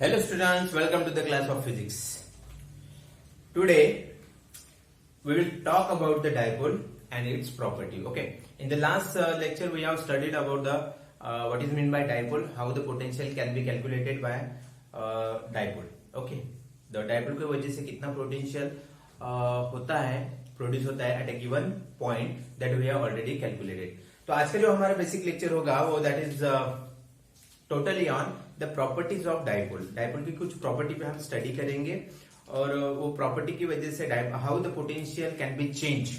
Hello students, welcome to the class of physics. Today we will talk about the dipole and its property. Okay. In the last lecture we have studied about the what is meant by dipole, how the potential can be calculated by dipole. Okay. The dipole की वजह से कितना potential होता है, produce होता है at a given point that we have already calculated. तो आज का जो हमारा बेसिक लेक्चर होगा वो that is totally on the properties of dipole. Dipole की कुछ प्रॉपर्टी पे हम स्टडी करेंगे और वो प्रॉपर्टी की वजह से how the potential can be change.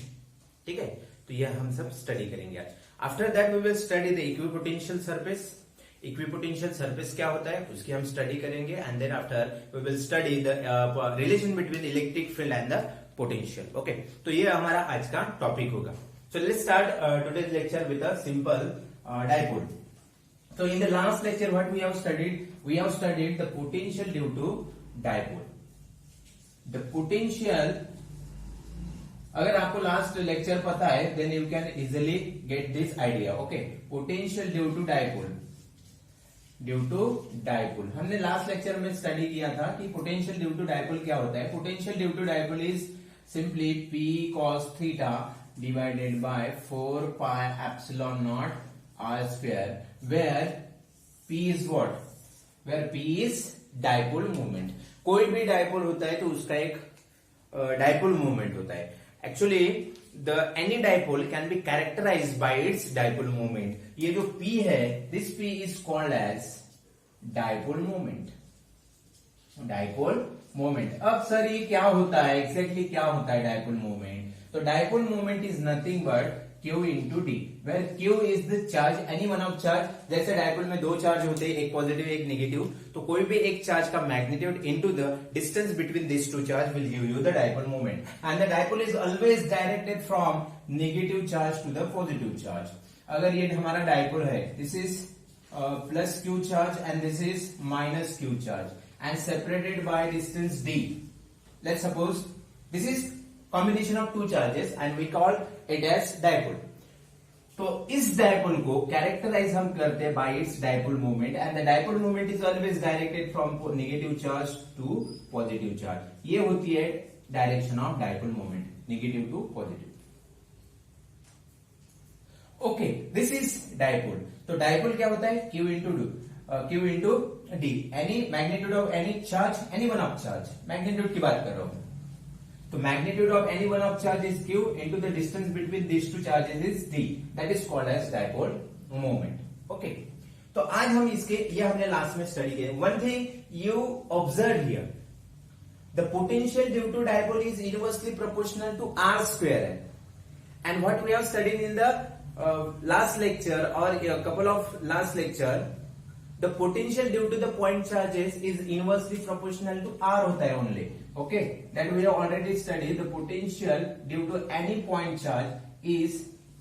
ठीक है, तो ये हम सब स्टडी करेंगे आज. After that we will study the equipotential surface. Equipotential surface क्या होता है उसकी हम स्टडी करेंगे and then after we will study the relation between electric field and the potential. Okay, तो ये हमारा आज का टॉपिक होगा. So let's start today's lecture with a simple dipole. So in the last lecture what we have studied the potential due to dipole. The potential, अगर आपको last lecture पता है then you can easily get this idea. Okay, potential due to dipole. Due to dipole हमने last lecture में study किया था कि potential due to dipole क्या होता है. Potential due to dipole is simply P cos theta divided by 4 pi epsilon naught R square, where P is what? Where P is dipole moment. कोई भी dipole होता है तो उसका एक डाइपोल मोमेंट होता है. Actually the any dipole can be characterized by its dipole moment. ये जो P है, this P is called as dipole moment. Dipole moment. अब सर ये क्या होता है, एग्जैक्टली क्या होता है डाइपोल मोमेंट? तो dipole moment is nothing but Q into D, where Q is the charge, any one of charge. जैसे डाइपोल में दो चार्ज होते हैं, एक पॉजिटिव एक नेगेटिव, तो कोई भी एक चार्ज का magnitude into the distance between this two charge will give you the dipole moment. And the dipole is always directed from negative charge to the positive charge. अगर ये हमारा डाइपोल है, this is plus Q charge and this is minus Q charge and separated by distance D. Let's suppose this is combination of two charges and we call it as dipole. तो इस dipole को characterise हम करते हैं by its dipole moment and the dipole moment is always directed from negative charge to positive charge. ये होती है direction of dipole moment, negative to positive. Okay, this is dipole. तो डाइपोल क्या होता है? Q into D. Any magnitude of any charge, any one of charge, magnitude की बात कर रहा हूं. तो magnitude of any one of charge is Q into the distance between these two charges is D. That is called as dipole moment. Okay. तो आज हम ये हमने लास्ट में स्टडी किया. One thing you observe here, the potential due to dipole is inversely proportional to R square. And what we have studied in the last lecture or a couple of last lecture, the potential due to the point charges is inversely proportional to R होता है only. Okay, that we have already studied. The potential due to any point charge is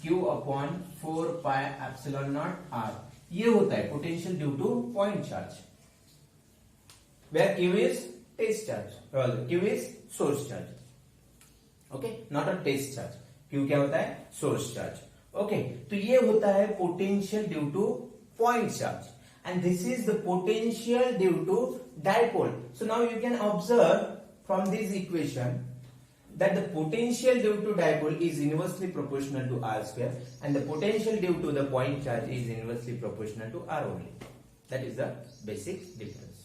Q upon 4 pi epsilon naught R. ये होता है potential due to point charge, where Q is test charge, well, Q is source charge. Okay, not a test charge. Q क्या होता है? source charge. Okay, तो ये होता है potential due to point charge. And this is the potential due to dipole. So now you can observe from this equation that the potential due to dipole is inversely proportional to R square and the potential due to the point charge is inversely proportional to R only. That is the basic difference.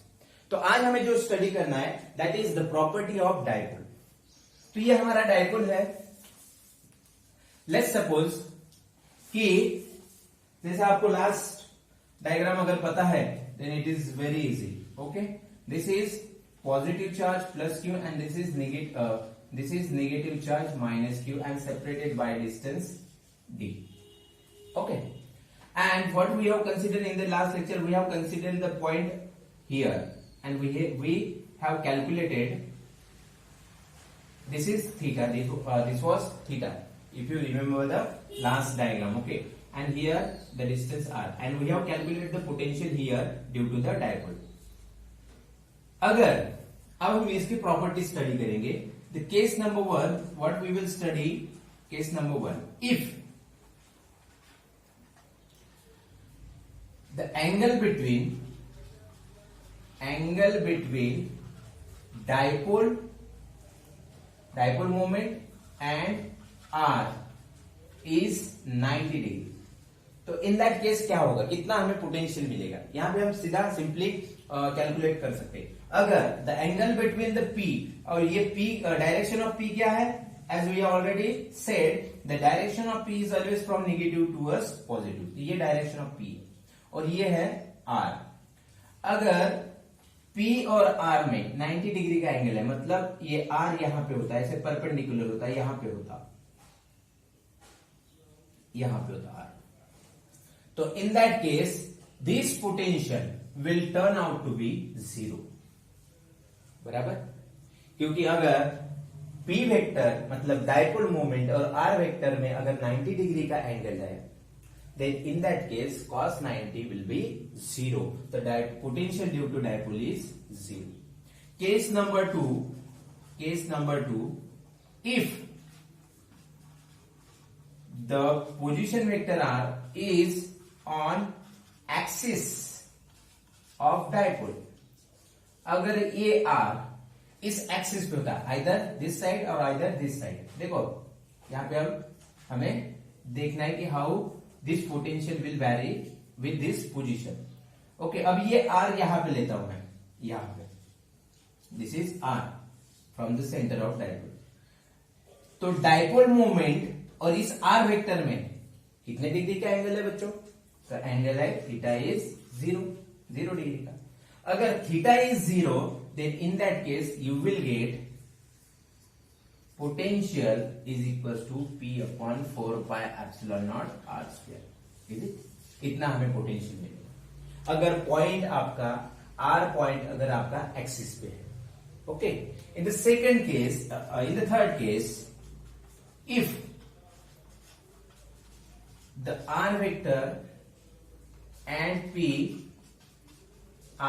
तो आज हमें जो study करना है that is the property of dipole. तो ये हमारा dipole है. Let's suppose कि जैसे आपको लास्ट डायग्राम अगर पता है then it is very easy. Okay, this is positive charge plus Q and this is negative charge minus Q and separated by distance D. Okay, and what we have considered in the last lecture, we have considered the point here and we have calculated this is theta, this was theta if you remember the last diagram. Okay, and here the distance R and we have calculated the potential here due to the dipole. अगर अब हम इसकी property study करेंगे, the case number 1 what we will study, case number 1, if the angle between angle between dipole moment and R is 90 degree. तो in that case क्या होगा, कितना हमें पोटेंशियल मिलेगा, यहां पे हम सीधा सिंपली कैलकुलेट कर सकते हैं। अगर the angle between the P, और ये पी डायरेक्शन ऑफ पी क्या है, as we already said the direction of P is always from negative towards positive, ये डायरेक्शन ऑफ पी और ये है आर। अगर P और R में 90 डिग्री का एंगल है, मतलब ये R यहां पे होता है, ऐसे परपेंडिकुलर होता है, यहां पे होता R। तो in that case this potential will turn out to be 0, बराबर। क्योंकि अगर P वेक्टर मतलब डाइपोल मोमेंट और R वेक्टर में अगर 90 डिग्री का एंगल है, then in that case cos 90 will be 0. The potential due to dipole is 0. Case number 2, if the position vector R is on axis of dipole, अगर ये R इस axis पे होता है, either this side और either this side, देखो यहां पे हमें देखना है कि how this potential will very with this position. Okay, अब ये आर यहां पे लेता हूं मैं, यहां पे this is R from the centre of dipole. तो डाइपोल मोमेंट और इस आर वेक्टर में कितने डिग्री का एंगल है बच्चों, तो एंगल है थीटा इज 0 डिग्री का। अगर theta is 0, then in that case you will get potential is equals to P upon 4 pi epsilon naught R square, is it? इतना हमें पोटेंशियल मिलेगा अगर पॉइंट आपका R पॉइंट अगर आपका एक्सिस पे है। Okay, in the second case, in the third case, if the R vector and P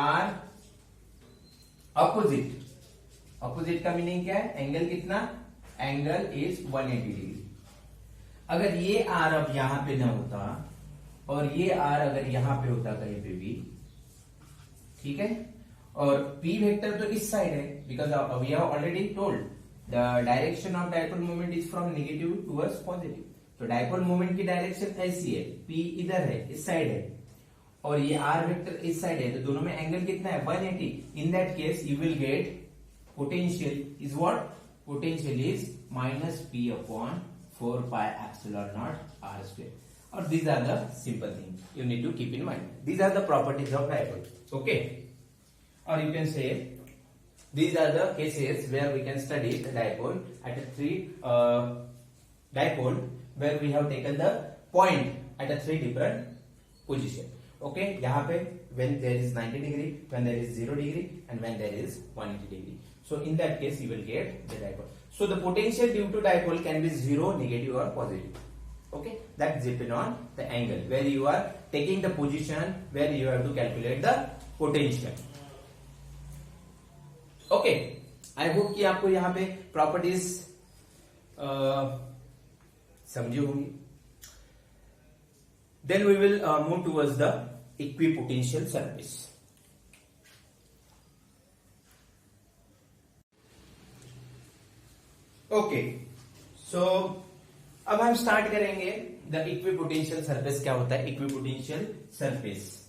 are opposite का मीनिंग क्या है, एंगल कितना, एंगल इज 180 डिग्री। अगर ये आर अब यहां पे ना होता और ये आर अगर यहां पे होता कहीं पे भी, ठीक है, और पी वेक्टर तो इस साइड है, because we have already told the direction of dipole moment is from negative towards positive. तो डाइपोल मोमेंट की डायरेक्शन ऐसी है, पी इधर है, इस साइड है, और ये आर वेक्टर इस साइड है, तो दोनों में एंगल कितना है, 180। इन that case you will gate potential is what, potential is minus P upon 4 pi epsilon naught R square. Or these are the simple things you need to keep in mind. These are the properties of dipole. Okay. Or you can say these are the cases where we can study the dipole at a dipole where we have taken the point at a 3 different position. Okay. यहाँ पे when there is 90 degree, when there is 0 degree, and when there is 180 degree. So in that case you will get the dipole. So the potential due to dipole can be 0, negative or positive. Okay, that depends on the angle where you are taking the position, where you have to calculate the potential. Okay, I hope कि आपको यहाँ पे properties समझी होंगी। Then we will move towards the equipotential surface. Okay, so अब हम start करेंगे the equipotential surface. क्या होता है इक्विपोटेंशियल सरफेस?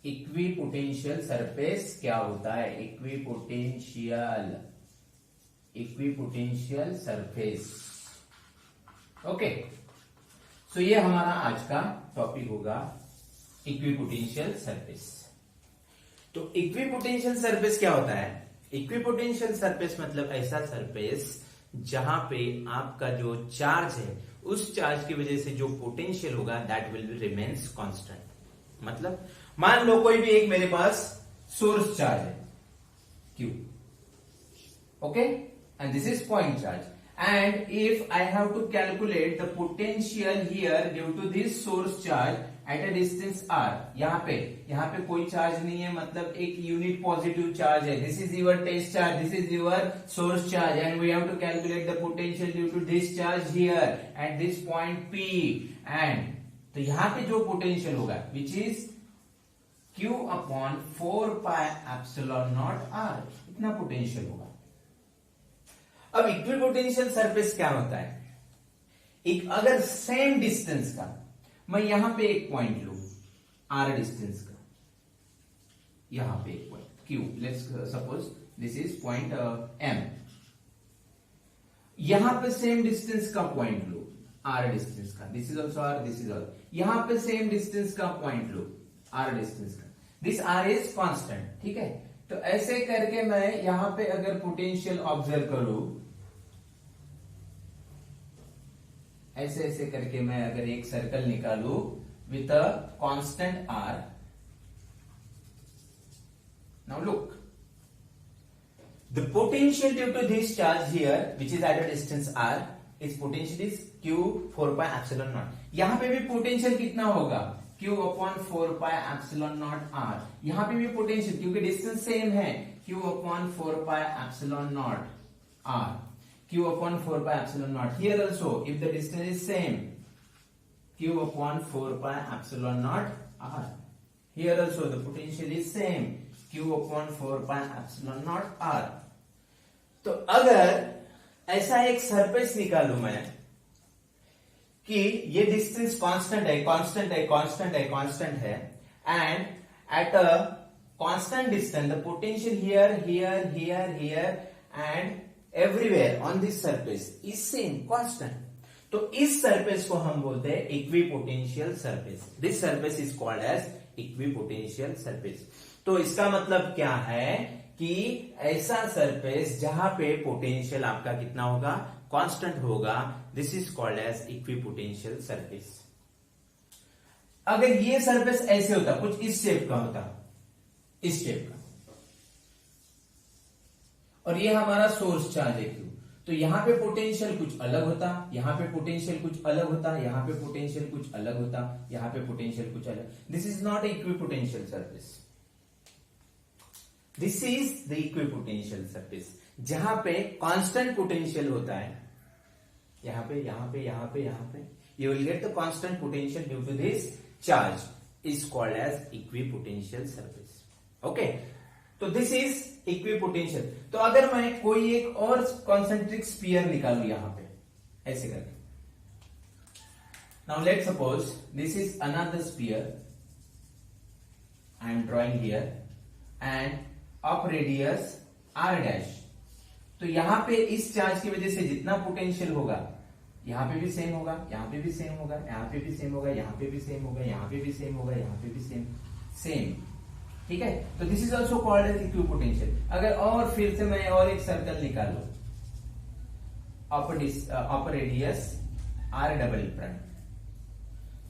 इक्विपोटेंशियल सरफेस क्या होता है, इक्विपोटेंशियल सरफेस। ओके, सो ये हमारा आज का टॉपिक होगा, इक्विपोटेंशियल सरफेस। तो इक्विपोटेंशियल सरफेस क्या होता है? इक्विपोटेंशियल सरफेस मतलब ऐसा सरफेस जहां पे आपका जो चार्ज है, उस चार्ज की वजह से जो पोटेंशियल होगा that will be remains constant. मतलब मान लो कोई भी एक मेरे पास सोर्स चार्ज है Q, okay, and this is point charge, and if I have to calculate the potential here due to this source charge at a distance r, यहाँ पे कोई चार्ज नहीं है, मतलब एक यूनिट पॉजिटिव चार्ज है, this is your test charge, this is your source charge, and we have to calculate the potential due to this charge here at this point P, and तो यहां पे जो potential होगा which is Q upon 4 pi epsilon naught R, इतना potential होगा। अब equipotential surface क्या होता है? एक अगर सेम डिस्टेंस का मैं यहां पे एक पॉइंट लू R डिस्टेंस का, यहां पे एक point Q, let's suppose this is point M, यहां पे सेम डिस्टेंस का पॉइंट लो R डिस्टेंस का, this is also R, this is also, यहां पे सेम डिस्टेंस का पॉइंट लो R डिस्टेंस का, दिस R इज कांस्टेंट, ठीक है। तो ऐसे करके मैं यहां पे अगर पोटेंशियल ऑब्जर्व करूं, ऐसे ऐसे करके मैं अगर एक सर्कल निकालू with a constant R, now look the potential due to this charge here which is at a distance R, its potential is Q 4 pi epsilon naught। यहां पे भी पोटेंशियल कितना होगा? Q upon 4 pi epsilon naught R। यहां पे भी potential, क्योंकि distance same है, Q upon 4 pi epsilon naught R, Q upon 4 pi epsilon naught। Here also if the distance is same, Q upon 4 pi epsilon naught R। Here also the potential is same, Q upon 4 pi epsilon naught R। तो अगर ऐसा एक surface निकालू मैं कि ये distance constant है, constant है, कांस्टेंट है, कांस्टेंट है, and at a constant distance the potential here here here here and everywhere on this surface is same, constant, तो इस सरफेस को हम बोलते हैं equipotential surface. This surface is called as equipotential surface. तो इसका मतलब क्या है कि ऐसा सरफेस जहां पे पोटेंशियल आपका कितना होगा? कांस्टेंट होगा, this is called as equipotential surface. अगर ये सरफेस ऐसे होता, कुछ इस शेप का होता, इस शेप का, और ये हमारा सोर्स चार्ज है Q, तो यहां पे पोटेंशियल कुछ अलग होता, यहां पे पोटेंशियल कुछ अलग होता, यहां पे पोटेंशियल कुछ अलग होता, यहां पे पोटेंशियल कुछ अलग। This is not equipotential surface, this is the equipotential surface, जहां पे कांस्टेंट पोटेंशियल होता है, यहां पे यहां पे यहां पे यहां पे, you will get the constant potential due to this charge, is called as equipotential surface. Okay, तो दिस इज इक्विपोटेंशियल। तो अगर मैं कोई एक और कॉन्सेंट्रिक स्फीयर निकालू यहां पे ऐसे करके, now let suppose this is another sphere I am drawing here end of radius R dash. तो यहां पे इस चार्ज की वजह से जितना पोटेंशियल होगा, यहां पे भी सेम होगा, यहां पे भी सेम होगा, यहां पे भी सेम होगा, यहां पे भी सेम होगा, यहां पे भी सेम होगा, यहां पे भी सेम, ठीक है। तो this is also called as equipotential. अगर और फिर से मैं और एक सर्कल निकालू of radius R double prime,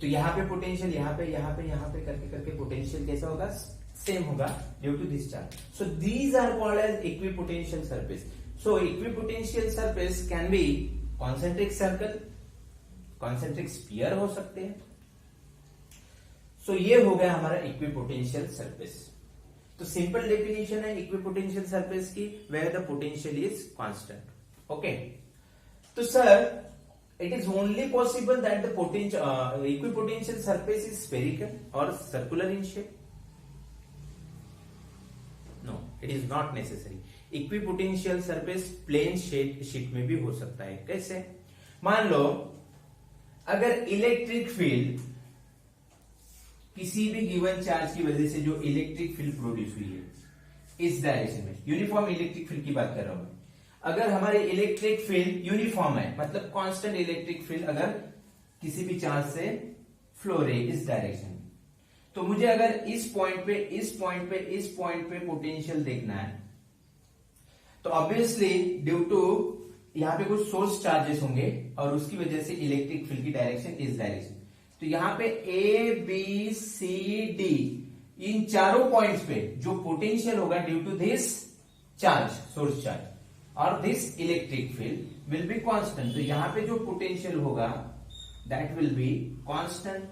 तो यहां पे पोटेंशियल यहां पे यहां पे यहां पे करके करके पोटेंशियल कैसा होगा? सेम होगा due to this charge. So these are called as equipotential surface. So equipotential surface can be concentric circle, concentric sphere हो सकते हैं। सो ये हो गया हमारा इक्विपोटेंशियल सरफेस। तो सिंपल डेफिनेशन है इक्विपोटेंशियल सरफेस की, where the potential is constant. Okay, तो sir it is only possible that the equipotential surface is spherical or circular in shape? No, it is not necessary. Equipotential surface plane sheet में भी हो सकता है। कैसे? मान लो अगर इलेक्ट्रिक फील्ड किसी भी गिवन चार्ज की वजह से जो इलेक्ट्रिक फील्ड प्रोड्यूस हुई है इस डायरेक्शन में, यूनिफॉर्म इलेक्ट्रिक फील्ड की बात कर रहा हूं मैं, अगर हमारे इलेक्ट्रिक फील्ड यूनिफॉर्म है, मतलब कांस्टेंट इलेक्ट्रिक फील्ड अगर किसी भी चार्ज से फ्लो रही इस डायरेक्शन में, तो मुझे अगर इस पॉइंट पे इस पॉइंट पे इस पॉइंट पे पोटेंशियल देखना है, तो ऑब्वियसली ड्यू टू यहां पे कुछ सोर्स चार्जेस होंगे और उसकी वजह से इलेक्ट्रिक फील्ड की डायरेक्शन इस डायरेक्शन, तो यहां पे ए बी सी डी इन चारों पॉइंट्स पे जो पोटेंशियल होगा due to this charge, source charge और this electric field will be constant. तो यहां पे जो पोटेंशियल होगा दैट विल बी कांस्टेंट।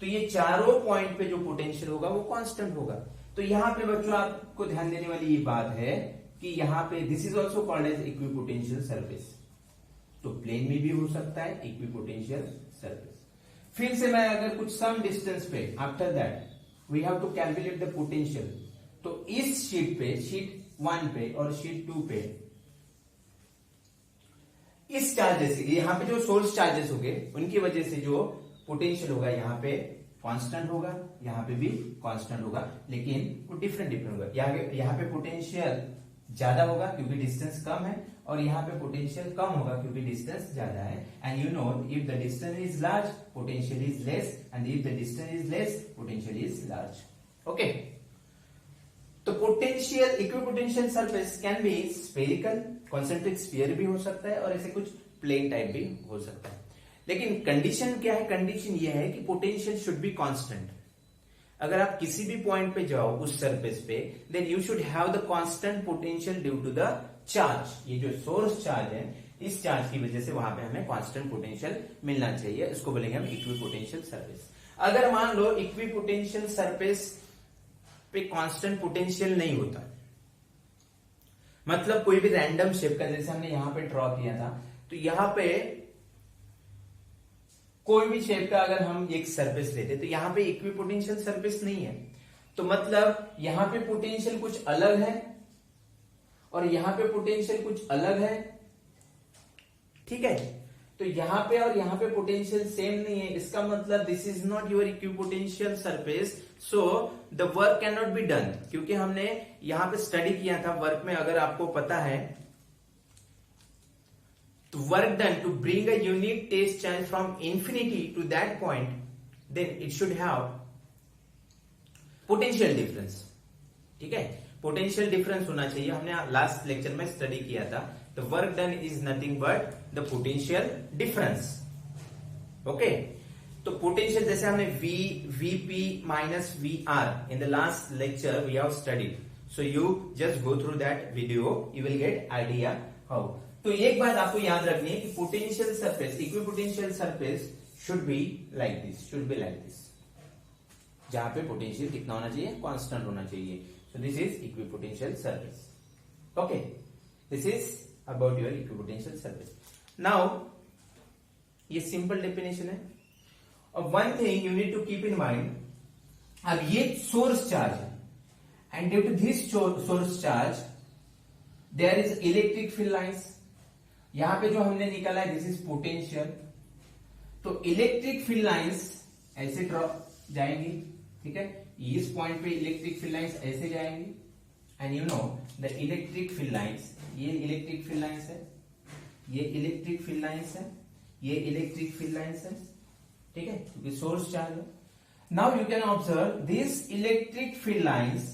तो ये चारों पॉइंट पे जो पोटेंशियल होगा वो कांस्टेंट होगा। तो यहां पे बच्चों आपको ध्यान देने वाली ये बात है कि यहां पे this is also called as equipotential surface. तो प्लेन में भी हो सकता है इक्विपोटेंशियल सरफेस। फिर से मैं अगर कुछ सम डिस्टेंस पे after that we have to calculate the potential, तो इस शीट पे, शीट 1 पे और शीट 2 पे इस चार्जेस, यहां पे जो सोर्स चार्जेस हो गए उनकी वजह से जो पोटेंशियल होगा यहाँ पे कांस्टेंट होगा, यहाँ पे भी कांस्टेंट होगा, लेकिन वो डिफरेंट होगा। यहाँ पे पोटेंशियल ज्यादा होगा क्योंकि डिस्टेंस कम है, और यहाँ पे पोटेंशियल कम होगा क्योंकि डिस्टेंस ज्यादा है। And you know if the distance is large potential is less, and if the distance is less potential is large. Okay, तो potential, equipotential surface can be spherical, concentric sphere भी हो सकता है, और ऐसे कुछ प्लेन टाइप भी हो सकता है। लेकिन कंडीशन क्या है? कंडीशन ये है कि पोटेंशियल शुड बी कांस्टेंट। अगर आप किसी भी पॉइंट पे जाओ उस सरफेस पे, then you should have the constant potential due to the charge. ये जो सोर्स चार्ज है, इस चार्ज की वजह से वहां पे हमें कांस्टेंट पोटेंशियल मिलना चाहिए। इसको बोलेंगे हम इक्विपोटेंशियल सरफेस। अगर मान लो इक्विपोटेंशियल सरफेस पे कांस्टेंट पोटेंशियल नहीं होता, मतलब कोई भी रैंडम शेप का, जैसे हमने यहां पे ड्रॉ किया था, तो यहां पे कोई भी शेप का अगर हम एक सरफेस लेते तो यहां पे इक्विपोटेंशियल सरफेस नहीं है, तो मतलब यहां पे पोटेंशियल कुछ अलग है और यहां पे पोटेंशियल कुछ अलग है, ठीक है। तो यहां पे और यहां पे पोटेंशियल सेम नहीं है, इसका मतलब this is not your equipotential surface, so the work can not be done. क्योंकि हमने यहां पे स्टडी किया था वर्क में, अगर आपको पता है तो work done to bring a unique test charge from infinity to that point, then it should have potential difference, ठीक है। पोटेंशियल डिफरेंस होना चाहिए, हमने लास्ट लेक्चर में स्टडी किया था। The work done is nothing but the potential difference. Okay, तो potential जैसे हमने V P minus V R in the last lecture we have studied, so you just go through that video, you will get idea how. तो एक बात आपको याद रखनी है कि potential surface, equipotential surface should be like this, should be like this, जहां पे पोटेंशियल कितना होना चाहिए? कांस्टेंट होना चाहिए। सो this is equipotential surface. Okay, this is about your equipotential surface. Now ये सिंपल डेफिनेशन है, और one thing you need to keep in mind, अब ये सोर्स चार्ज है, and due to this source charge there is electric field lines. यहां पे जो हमने निकाला है दिस इज पोटेंशियल, तो इलेक्ट्रिक फील्ड लाइंस ऐसे ड्रॉ जाएंगी, ठीक है। इस पॉइंट पे इलेक्ट्रिक फील्ड लाइंस ऐसे जाएंगी, and you know the electric field lines, ये इलेक्ट्रिक फील्ड लाइंस है, ये इलेक्ट्रिक फील्ड लाइंस है, ये इलेक्ट्रिक फील्ड लाइंस है, ठीक है, क्योंकि सोर्स चार्ज है। Now you can observe this electric field lines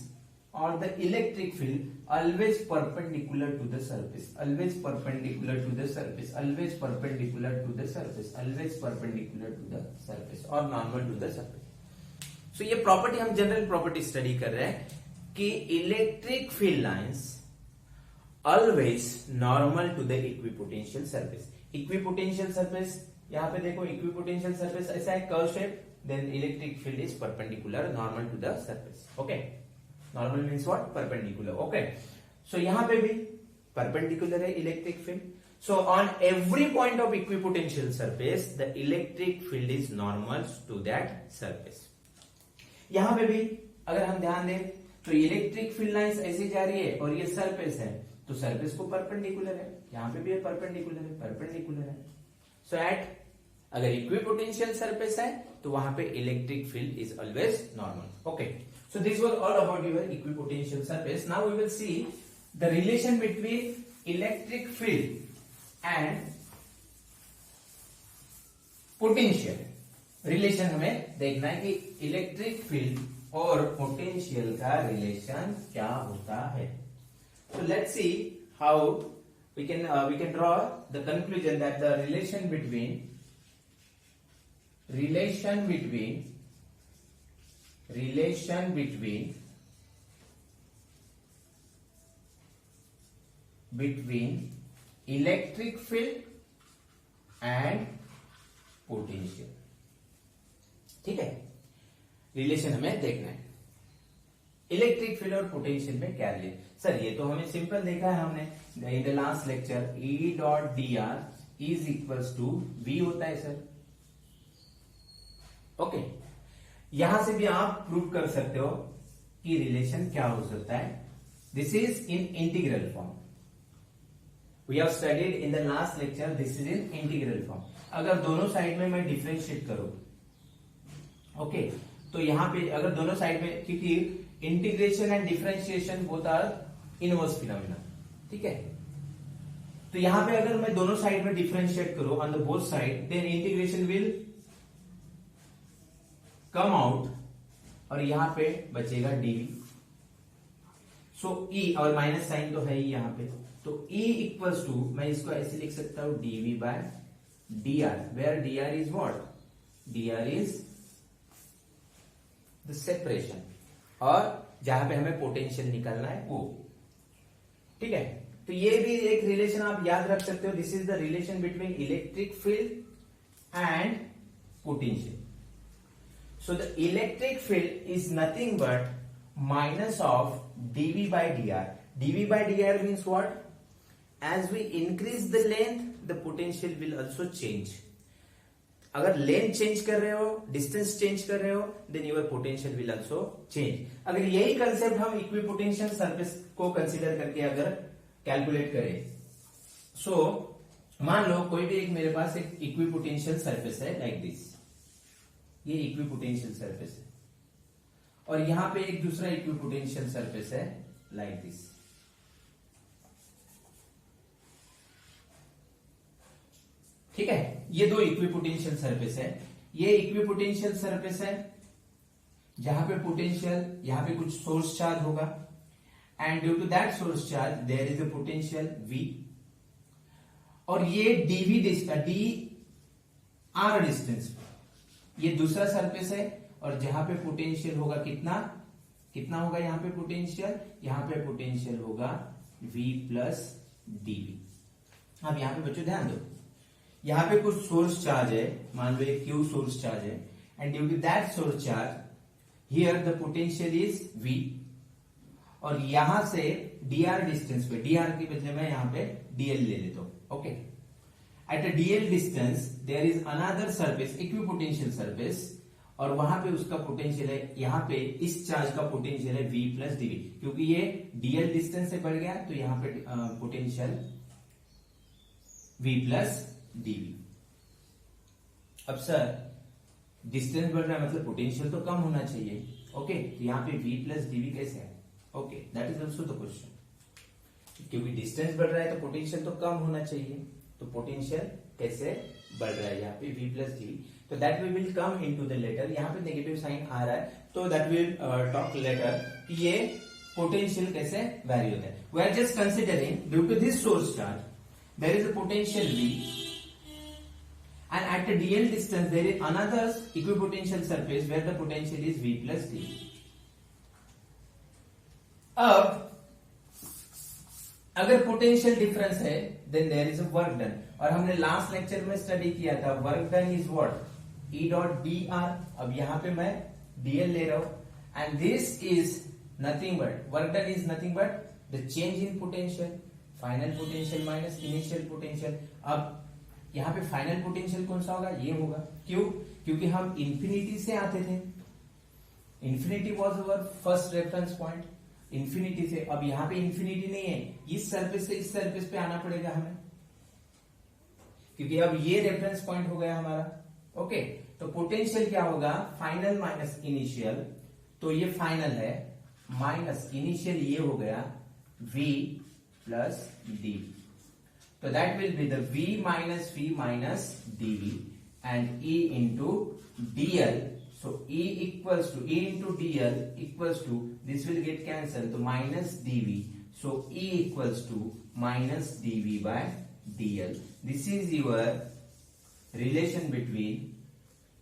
or the electric field always perpendicular to the surface, always perpendicular to the surface, always perpendicular to the surface, always perpendicular to the surface or normal to the surface. So ये property हम general property study कर रहे हैं कि electric field lines always normal to the equipotential surface. Equipotential surface, यहां पे देखो equipotential surface ऐसा है curve shape, then electric field is perpendicular normal to the surface. Okay, normal means what? Perpendicular. Okay, so यहां पे भी perpendicular है electric field, so on every point of equipotential surface the electric field is normal to that surface. यहां पे भी अगर हम ध्यान दें तो इलेक्ट्रिक फील्ड लाइंस ऐसे जा रही है और ये सरफेस है, तो सरफेस को परपेंडिकुलर है, यहां पे भी परपेंडिकुलर है, परपेंडिकुलर है। सो एट अगर इक्विपोटेंशियल सरफेस है तो वहां पे electric field is always normal. Okay, so this was all about your equipotential surface. Now we will see the relation between electric field and potential. Relation हमें देखना है कि इलेक्ट्रिक फील्ड और पोटेंशियल का रिलेशन क्या होता है। So let's see how we can draw the conclusion that the relation between electric field and potential, ठीक है। रिलेशन हमें देखना है इलेक्ट्रिक फील्ड और पोटेंशियल में क्या रिलेशन। सर ये तो हमें सिंपल देखा है हमने in the last lecture, E dot D R is equals to V होता है सर। ओके, यहां से भी आप प्रूव कर सकते हो कि रिलेशन क्या हो सकता है। This is in integral form. We have studied in the last lecture, this is in integral form. अगर दोनों साइड में मैं डिफरेंशिएट करूं, ओके, तो यहां पे अगर दोनों साइड में, क्योंकि integration and differentiation both are inverse phenomena, ठीक है। तो यहां पे अगर मैं दोनों साइड में डिफरेंशिएट करूं on the both side, then integration will come out और यहां पे बचेगा डीवी। सो ई और माइनस साइन तो है ही यहां पे, तो ई इक्वल्स टू, मैं इसको ऐसे लिख सकता हूं D V by D R, where D R is what, D R is the separation, और जहां पे हमें पोटेंशियल निकालना है वो, ठीक है। तो ये भी एक रिलेशन आप याद रख सकते हो, this is the relation between electric field and potential. So the electric field is nothing but minus of dv by dr. dv by dr means what? As we increase the length, the potential will also change. अगर length change कर रहे हो, distance change कर रहे हो, then your potential will also change. अगर यही concept हम इक्विपोटेंशियल सरफेस को कंसीडर करके अगर कैलकुलेट करें, सो मान लो कोई भी एक मेरे पास एक इक्विपोटेंशियल सरफेस है लाइक दिस, ये इक्विपोटेंशियल सरफेस है, और यहां पे एक दूसरा इक्विपोटेंशियल सरफेस है लाइक दिस। ठीक है, ये दो इक्विपोटेंशियल सरफेस है। ये इक्विपोटेंशियल सरफेस है जहां पे पोटेंशियल, यहां पे कुछ सोर्स चार्ज होगा, and due to that source charge there is a potential V, और ये डी आर डिस्टेंस, ये दूसरा सरफेस है, और जहां पे पोटेंशियल होगा कितना होगा यहां पे पोटेंशियल, यहां पे पोटेंशियल होगा V प्लस डीवी। अब यहां पे बच्चों ध्यान दो, यहां पे कुछ सोर्स चार्ज है, मान लो एक Q सोर्स चार्ज है, and due to that source charge here the potential is V, और यहां से dr डिस्टेंस पे, dr के बदले में यहां पे dl ले लेता हूं। Okay, at a dl distance there is another surface, equipotential surface, और वहां पे उसका पोटेंशियल है, यहां पे इस चार्ज का पोटेंशियल है V प्लस डीवी, क्योंकि ये dl डिस्टेंस से बढ़ गया तो यहां पे पोटेंशियल V प्लस डीवी। अब सर डिस्टेंस बढ़ रहा है मतलब पोटेंशियल तो कम होना चाहिए, ओके, तो यहां पे V प्लस डीवी कैसे है? Okay, that is also the question, क्योंकि डिस्टेंस बढ़ रहा है तो पोटेंशियल तो कम होना चाहिए, तो पोटेंशियल कैसे बढ़ रहा है यहाँ पे V प्लस डीवी, तो that we will come into the latter. यहाँ पे नेगेटिव साइन आ रहा है तो दैट विल टॉक लेटर कि ये पोटेंशियल कैसे वैरी होता है। We are just considering due to this source charge there is a potential V, and at a dl distance there is another equipotential surface where the potential is V plus D. अब अगर potential difference है then there is a work done, और हमने last lecture में study किया था work done is what, E dot D R. अब यहां पे मैं dl ले रहा हूं, and this is nothing but, work done is nothing but the change in potential, final potential minus initial potential. अब यहां पे फाइनल पोटेंशियल कौन सा होगा, ये होगा, क्यों, क्योंकि हम इंफिनिटी से आते थे, infinity was our first reference point, infinity से। अब यहां पे इंफिनिटी नहीं है, इस सरफेस से इस सरफेस पे आना पड़ेगा हमें, क्योंकि अब ये रेफरेंस पॉइंट हो गया हमारा। ओके, तो पोटेंशियल क्या होगा, फाइनल माइनस इनिशियल, तो ये फाइनल है, माइनस इनिशियल ये हो गया V plus D, so that will be the V minus dV and E into dl. So E into dl equals to, this will get cancelled, so minus dV. So E equals to minus dV by dl. This is your relation between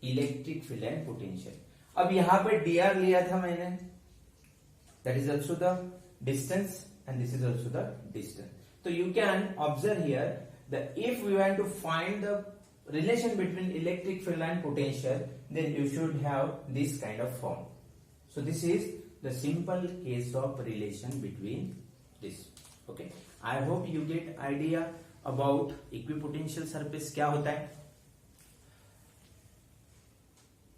electric field and potential. अब यहां पे dr लिया था मैंने, that is also the distance and this is also the distance. So you can observe here that if we want to find the relation between electric field and potential, then you should have this kind of form. So this is the simple case of relation between this. Okay, I hope you get idea about equipotential surface क्या होता है।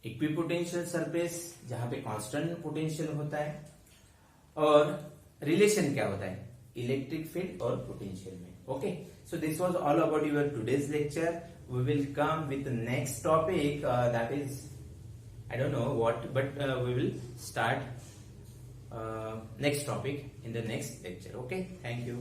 Equipotential surface जहां पे constant potential होता है, और relation क्या होता है इलेक्ट्रिक फील्ड और पोटेंशियल में। Okay, so this was all about your today's lecture. We will come with next topic, that is I don't know what, but we will start next topic in the next lecture. Okay, thank you.